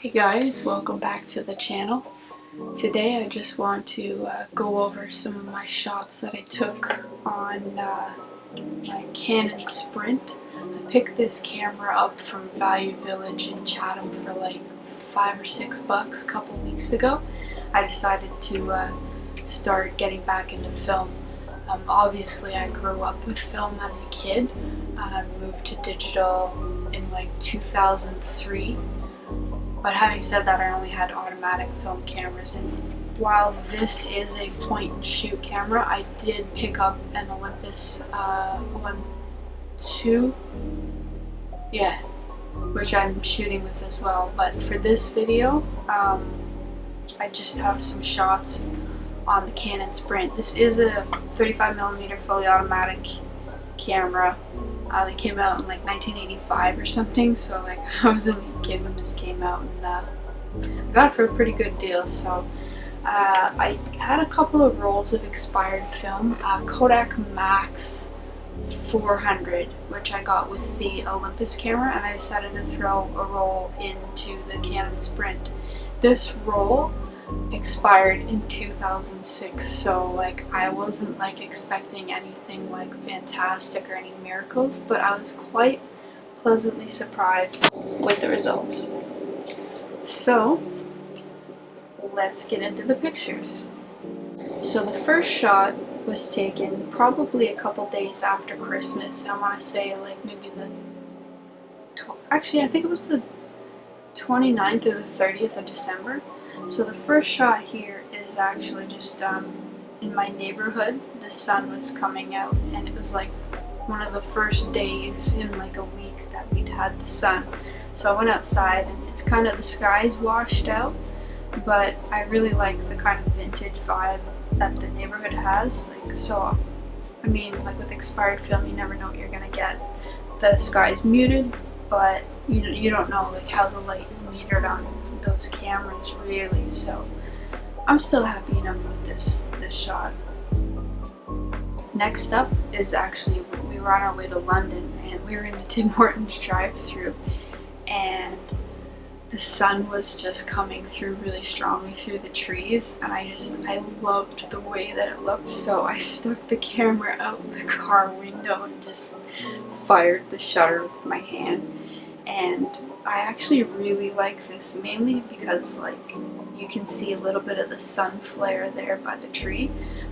Hey guys, welcome back to the channel. Today I just want to go over some of my shots that I took on my Canon Sprint. I picked this camera up from Value Village in Chatham for like $5 or $6 a couple weeks ago. I decided to start getting back into film. Obviously I grew up with film as a kid. I moved to digital in like 2003. But having said that, I only had automatic film cameras, and while this is a point and shoot camera, I did pick up an Olympus 1.2, yeah, which I'm shooting with as well. But for this video, I just have some shots on the Canon Sprint. This is a 35mm fully automatic camera. They came out in like 1985 or something, so like I was only a kid when this came out, and I got it for a pretty good deal. So I had a couple of rolls of expired film, Kodak Max 400, which I got with the Olympus camera, and I decided to throw a roll into the Canon Sprint. This roll expired in 2006, so like I wasn't like expecting anything like fantastic or any miracles, but I was quite pleasantly surprised with the results. So let's get into the pictures. So the first shot was taken probably a couple days after Christmas. I want to say like maybe I think it was the 29th or the 30th of December. So the first shot here is actually just in my neighborhood. The sun was coming out, and it was like one of the first days in like a week that we'd had the sun. So I went outside, and it's kind of, the sky's washed out, but I really like the kind of vintage vibe that the neighborhood has. Like, so I mean, like with expired film, you never know what you're gonna get. The sky is muted, but you don't know like how the light is metered on those cameras really, so I'm still happy enough with this shot. Next up is actually, we were on our way to London, and we were in the Tim Hortons drive-thru, and the sun was just coming through really strongly through the trees, and I loved the way that it looked, so I stuck the camera out the car window and just fired the shutter with my hand. And I actually really like this, mainly because like you can see a little bit of the sun flare there by the tree,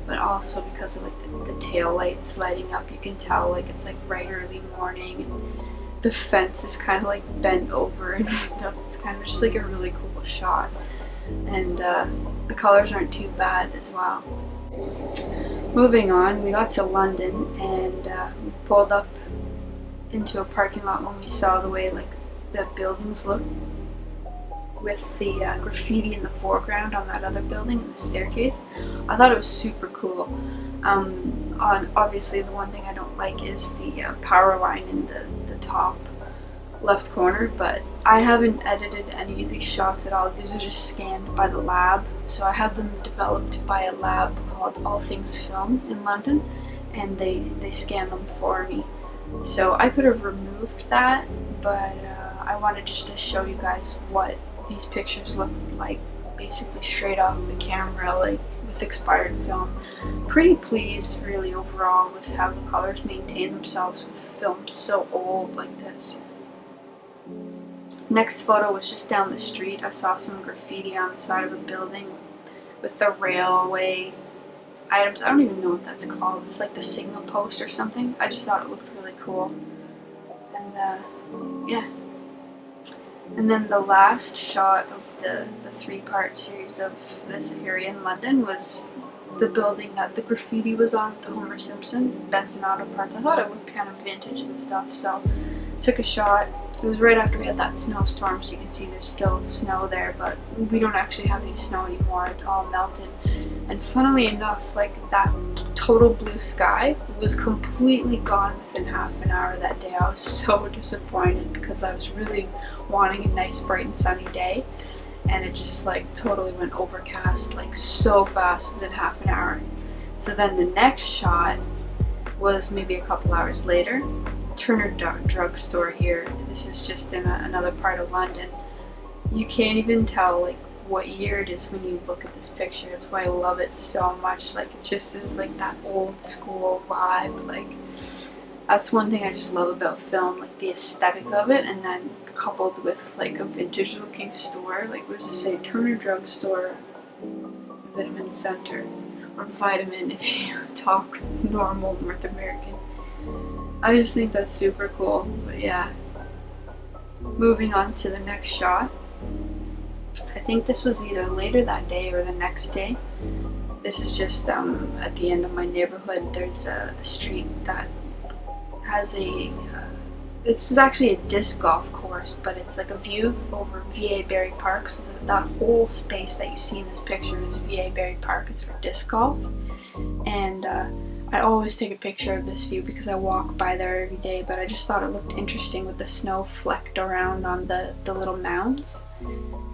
but also because of like the tail lights lighting up, you can tell like it's like bright early morning, and the fence is kind of like bent over and stuff. It's kind of just like a really cool shot, and the colors aren't too bad as well. Moving on, we got to London, and we pulled up into a parking lot when we saw the way like the buildings look with the graffiti in the foreground on that other building and the staircase. I thought it was super cool. Obviously the one thing I don't like is the power line in the top left corner, but I haven't edited any of these shots at all. These are just scanned by the lab. So I have them developed by a lab called All Things Film in London, and they scan them for me. So I could have removed that, but I wanted just to show you guys what these pictures look like, basically straight off the camera, like with expired film. Pretty pleased really overall with how the colors maintain themselves with film so old like this. Next photo was just down the street. I saw some graffiti on the side of a building with the railway items. I don't even know what that's called. It's like the signal post or something. I just thought it looked really cool. And yeah. And then the last shot of the three-part series of this area in London was the building that the graffiti was on with the Homer Simpson, Benson Auto Parts. I thought it looked kind of vintage and stuff, so took a shot. It was right after we had that snowstorm, so you can see there's still snow there, but we don't actually have any snow anymore. It all melted. And funnily enough, like that total blue sky was completely gone within half an hour that day. I was so disappointed because I was really wanting a nice bright and sunny day, and it just like totally went overcast like so fast within half an hour. So then the next shot was maybe a couple hours later. Turner drugstore here. This is just in another part of London. you can't even tell like what year it is when you look at this picture. That's why I love it so much. Like it just is like that old school vibe. Like that's one thing I just love about film, like the aesthetic of it, and then coupled with like a vintage looking store. Like what does it say? Turner Drug Store, Vitamin Center, or Vitamin if you talk normal North American. I just think that's super cool. But yeah, moving on to the next shot. I think this was either later that day or the next day. This is just at the end of my neighborhood. There's a street that has a this is actually a disc golf course, but it's like a view over VA Berry Park. So that whole space that you see in this picture is VA Berry Park. It's for disc golf, and I always take a picture of this view because I walk by there every day. But I just thought it looked interesting with the snow flecked around on the little mounds.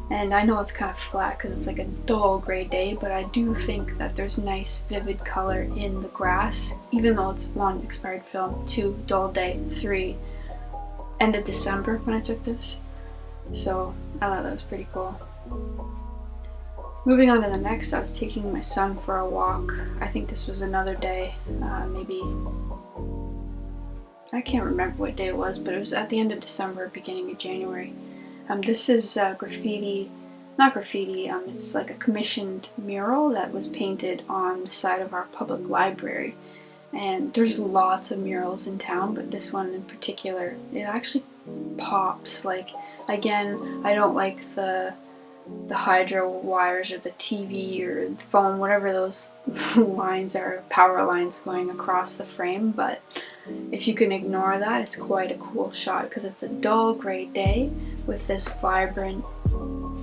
And I know it's kind of flat because it's like a dull gray day, but I do think that there's nice vivid color in the grass, even though it's 1, expired film, 2, dull day, 3, end of December when I took this. So I thought that was pretty cool. Moving on to the next, I was taking my son for a walk. I think this was another day, maybe, I can't remember what day it was, but it was at the end of December, beginning of January. This is graffiti, not graffiti, it's like a commissioned mural that was painted on the side of our public library. And there's lots of murals in town, but this one in particular, it actually pops. Like, again, I don't like the hydro wires or the TV or the phone, whatever those lines are, power lines going across the frame, but if you can ignore that, it's quite a cool shot because it's a dull gray day with this vibrant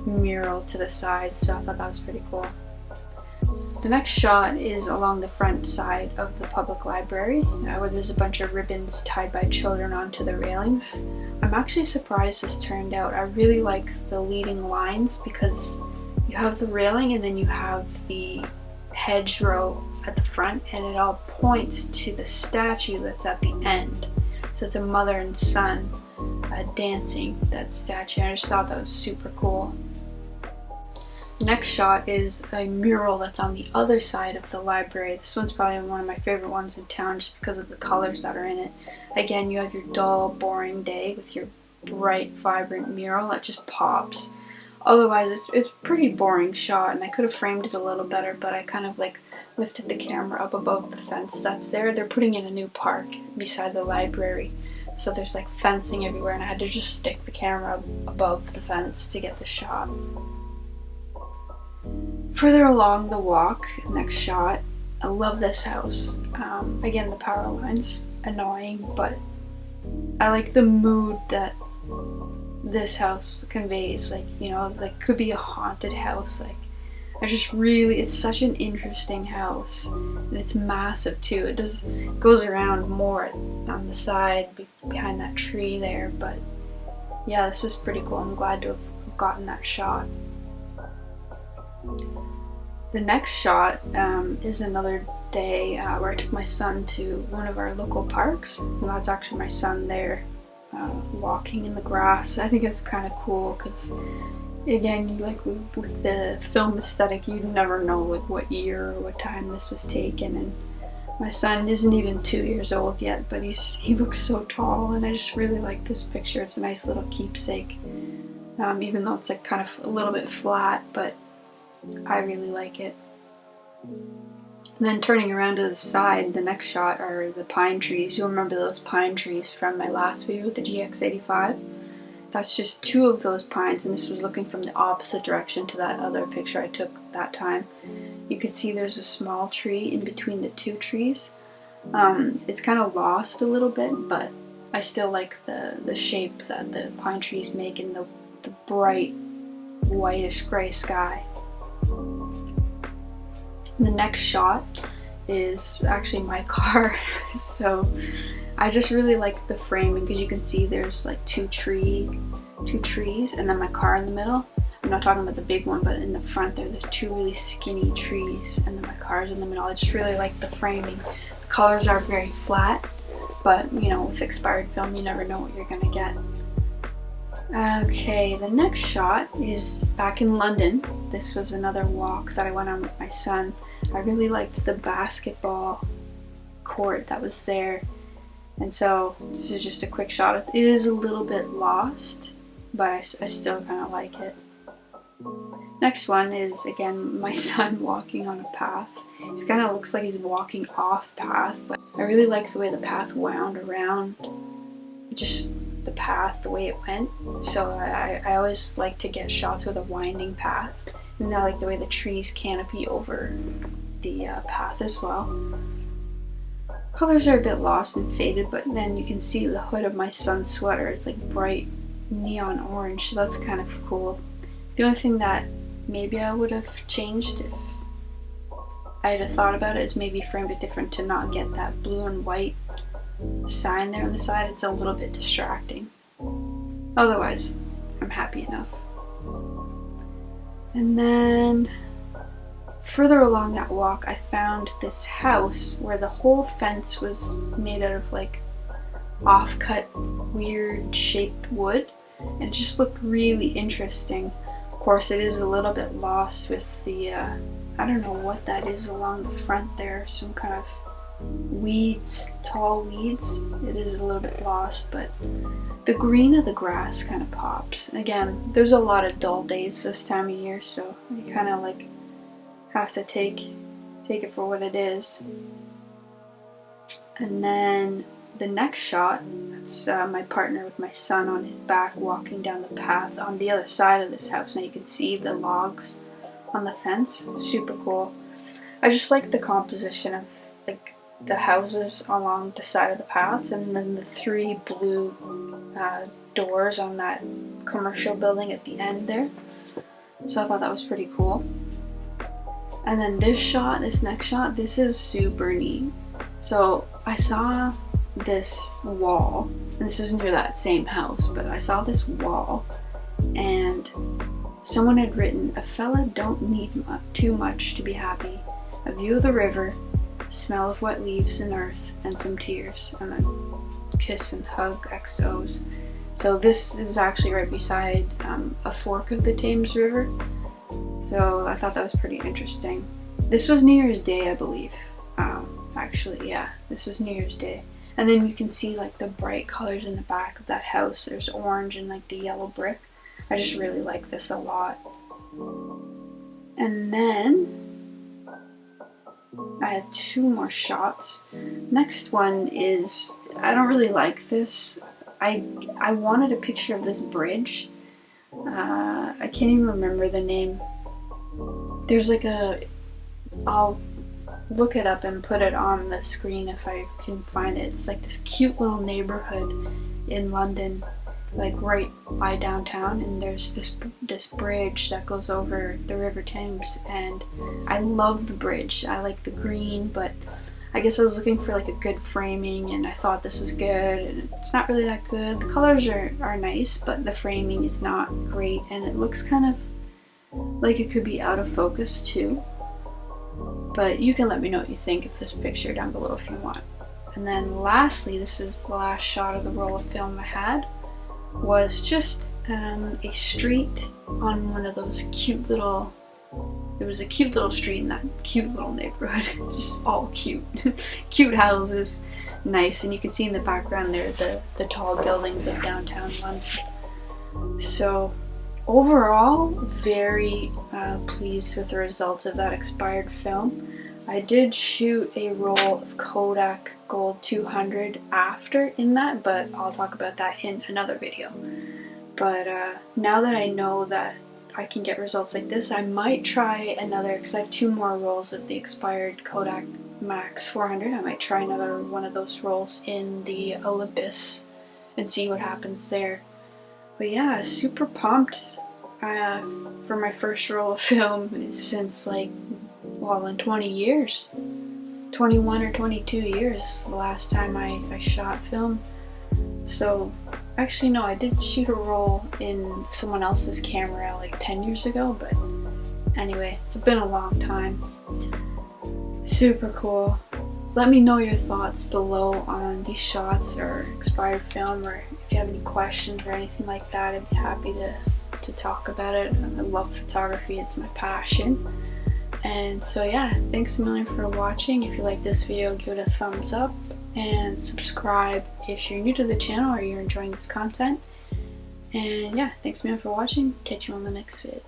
mural to the side, so I thought that was pretty cool. The next shot is along the front side of the public library, where there's a bunch of ribbons tied by children onto the railings. I'm actually surprised this turned out. I really like the leading lines because you have the railing and then you have the hedgerow at the front, and it all points to the statue that's at the end. So it's a mother and son dancing that statue. I just thought that was super cool. The next shot is a mural that's on the other side of the library. This one's probably one of my favorite ones in town just because of the colors that are in it. Again, you have your dull, boring day with your bright, vibrant mural that just pops. Otherwise, it's a pretty boring shot, and I could have framed it a little better, but I kind of like lifted the camera up above the fence that's there. They're putting in a new park beside the library, so there's like fencing everywhere, and I had to just stick the camera above the fence to get the shot. Further along the walk, next shot, I love this house. Again, the power lines, annoying, but I like the mood that this house conveys. Like, you know, like could be a haunted house. Like, I just really, it's such an interesting house, and it's massive too. It goes around more on the side behind that tree there, but yeah, this was pretty cool. I'm glad to have gotten that shot. The next shot is another day where I took my son to one of our local parks, and that's actually my son there walking in the grass. I think it's kind of cool because, again, you like with the film aesthetic, you never know like what year or what time this was taken. And my son isn't even 2 years old yet, but he looks so tall, and I just really like this picture. It's a nice little keepsake, even though it's like kind of a little bit flat, but I really like it. And then turning around to the side, the next shot are the pine trees. You'll remember those pine trees from my last video with the GX85. That's just 2 of those pines, and this was looking from the opposite direction to that other picture I took that time. You can see there's a small tree in between the 2 trees. It's kind of lost a little bit, but I still like the shape that the pine trees make in the bright whitish gray sky. The next shot is actually my car, so I just really like the framing because you can see there's like two trees and then my car in the middle. I'm not talking about the big one, but in the front there's 2 really skinny trees and then my car's in the middle. I just really like the framing. The colors are very flat, but you know, with expired film you never know what you're gonna get. Okay, the next shot is back in London. This was another walk that I went on with my son. I really liked the basketball court that was there. And so this is just a quick shot. It is a little bit lost, but I still kind of like it. Next one is, again, my son walking on a path. He kind of looks like he's walking off path, but I really like the way the path wound around. Just the path, the way it went. So I always like to get shots with a winding path. And I like the way the trees canopy over the path as well. Colors are a bit lost and faded, but then you can see the hood of my son's sweater. It's like bright neon orange, so that's kind of cool. The only thing that maybe I would have changed if I had thought about it is maybe framed it different to not get that blue and white sign there on the side. It's a little bit distracting. Otherwise, I'm happy enough. And then further along that walk, I found this house where the whole fence was made out of like off-cut, weird shaped wood, and it just looked really interesting. Of course, it is a little bit lost with the I don't know what that is along the front there, some kind of weeds, tall weeds. It is a little bit lost, but the green of the grass kind of pops. Again, there's a lot of dull days this time of year, so you kind of like have to take it for what it is. And then the next shot, that's my partner with my son on his back walking down the path on the other side of this house. Now you can see the logs on the fence. Super cool. I just like the composition of like the houses along the side of the paths, and then the three blue doors on that commercial building at the end there. So I thought that was pretty cool. And then this next shot, this is super neat. So I saw this wall, and this is near that same house, but I saw this wall, and someone had written, "A fella don't need too much to be happy. A view of the river, a smell of wet leaves and earth, and some tears." And then kiss and hug XOs. So this is actually right beside a fork of the Thames River. So I thought that was pretty interesting. This was New Year's Day, I believe. Actually, yeah, this was New Year's Day. And then you can see like the bright colors in the back of that house. There's orange and like the yellow brick. I just really like this a lot. And then I had two more shots. Next one is, I don't really like this. I wanted a picture of this bridge. I can't even remember the name. There's like I'll look it up and put it on the screen if I can find it. It's like this cute little neighborhood in London, like right by downtown, and there's this bridge that goes over the River Thames, and I love the bridge. I like the green, but I guess I was looking for like a good framing, and I thought this was good, and it's not really that good. The colors are nice, but the framing is not great, and it looks kind of like it could be out of focus too. But you can let me know what you think of this picture down below if you want. And then lastly, this is the last shot of the roll of film I had, was just a street on one of those cute little, it was a cute little street in that cute little neighborhood. It's just all cute. Cute houses, nice, and you can see in the background there the tall buildings of downtown London. So overall, very pleased with the results of that expired film. I did shoot a roll of Kodak Gold 200 after in that, but I'll talk about that in another video. But now that I know that I can get results like this, I might try another, because I have two more rolls of the expired Kodak Max 400. I might try another one of those rolls in the Olympus and see what happens there. But yeah, super pumped for my first roll of film since like, well, in 20 years. 21 or 22 years the last time I shot film. So, actually no, I did shoot a roll in someone else's camera like 10 years ago, but anyway, it's been a long time. Super cool. Let me know your thoughts below on these shots or expired film, or if you have any questions or anything like that, I'd be happy to talk about it. I love photography, it's my passion. And so yeah, thanks a million for watching. If you like this video, give it a thumbs up and subscribe if you're new to the channel or you're enjoying this content. And yeah, thanks a million for watching. Catch you on the next vid.